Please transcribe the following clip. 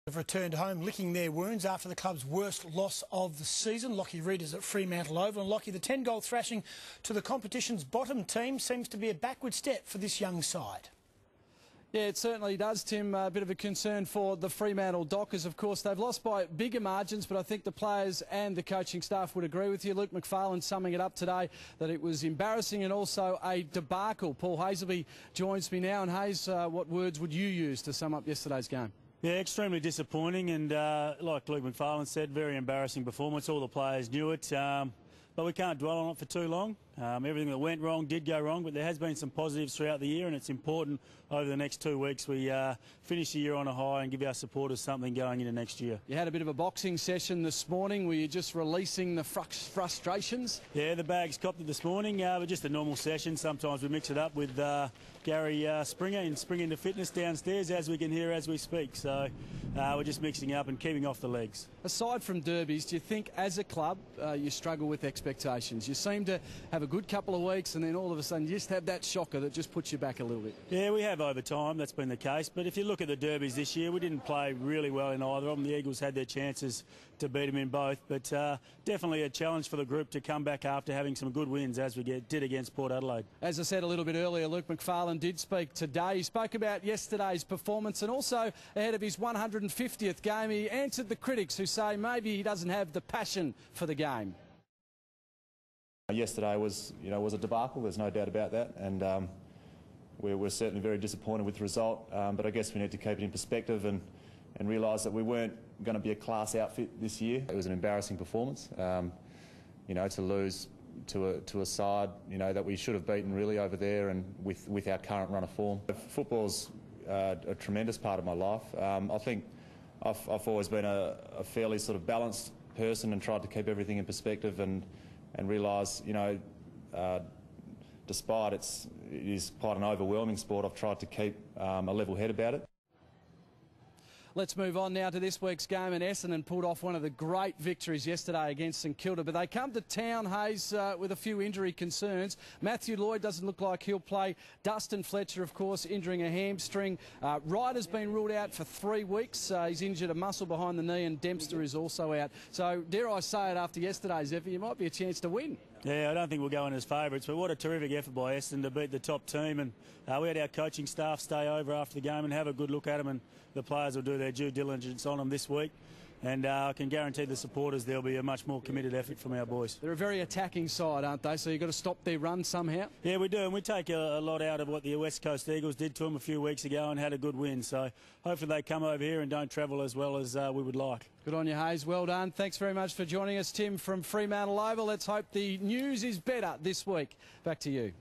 Have returned home licking their wounds after the club's worst loss of the season. Lockie Readers at Fremantle Oval, and Lockie, the 10-goal thrashing to the competition's bottom team seems to be a backward step for this young side. Yeah, it certainly does, Tim. A bit of a concern for the Fremantle Dockers. Of course, they've lost by bigger margins, but I think the players and the coaching staff would agree with you. Luke McFarlane summing it up today that it was embarrassing and also a debacle. Paul Hasleby joins me now. And Hayes, what words would you use to sum up yesterday's game? Yeah, extremely disappointing, and like Luke McFarlane said, very embarrassing performance. All the players knew it, but we can't dwell on it for too long. Everything that went wrong did go wrong, but there has been some positives throughout the year, and it's important over the next 2 weeks we finish the year on a high and give our supporters something going into next year. You had a bit of a boxing session this morning. Were you just releasing the frustrations? Yeah, the bags copped it this morning, but just a normal session. Sometimes we mix it up with Gary Springer and Spring into Fitness downstairs, as we can hear as we speak. So we're just mixing up and keeping off the legs. Aside from derbies, do you think as a club you struggle with expectations? You seem to have a good couple of weeks and then all of a sudden you just have that shocker that just puts you back a little bit. Yeah, we have over time. That's been the case. But if you look at the derbies this year, we didn't play really well in either of them. The Eagles had their chances to beat them in both. But definitely a challenge for the group to come back after having some good wins as we did against Port Adelaide. As I said a little bit earlier, Luke McFarlane did speak today. He spoke about yesterday's performance and also ahead of his 150th game. He answered the critics who say maybe he doesn't have the passion for the game. Yesterday was a debacle. There's no doubt about that, and we're certainly very disappointed with the result. But I guess we need to keep it in perspective and realise that we weren't going to be a class outfit this year. It was an embarrassing performance. To lose to a side that we should have beaten really over there, and with our current run of form. Football's a tremendous part of my life. I think I've always been a fairly sort of balanced person and tried to keep everything in perspective and realise, despite it is quite an overwhelming sport, I've tried to keep a level head about it. Let's move on now to this week's game, and Essendon pulled off one of the great victories yesterday against St Kilda, but they come to town, Hayes, with a few injury concerns. Matthew Lloyd doesn't look like he'll play. Dustin Fletcher, of course, injuring a hamstring. Ryder's been ruled out for 3 weeks. He's injured a muscle behind the knee, and Dempster is also out. So, dare I say it, after yesterday's effort, you might be a chance to win. Yeah, I don't think we'll go in as favourites, but what a terrific effort by Essendon to beat the top team. And we had our coaching staff stay over after the game and have a good look at them, and the players will do their due diligence on them this week. And I can guarantee the supporters there'll be a much more committed effort from our boys. They're a very attacking side, aren't they? So you've got to stop their run somehow. Yeah, we do, and we take a lot out of what the West Coast Eagles did to them a few weeks ago and had a good win. So hopefully they come over here and don't travel as well as we would like. Good on you, Hayes. Well done. Thanks very much for joining us, Tim, from Fremantle Oval. Let's hope the news is better this week. Back to you.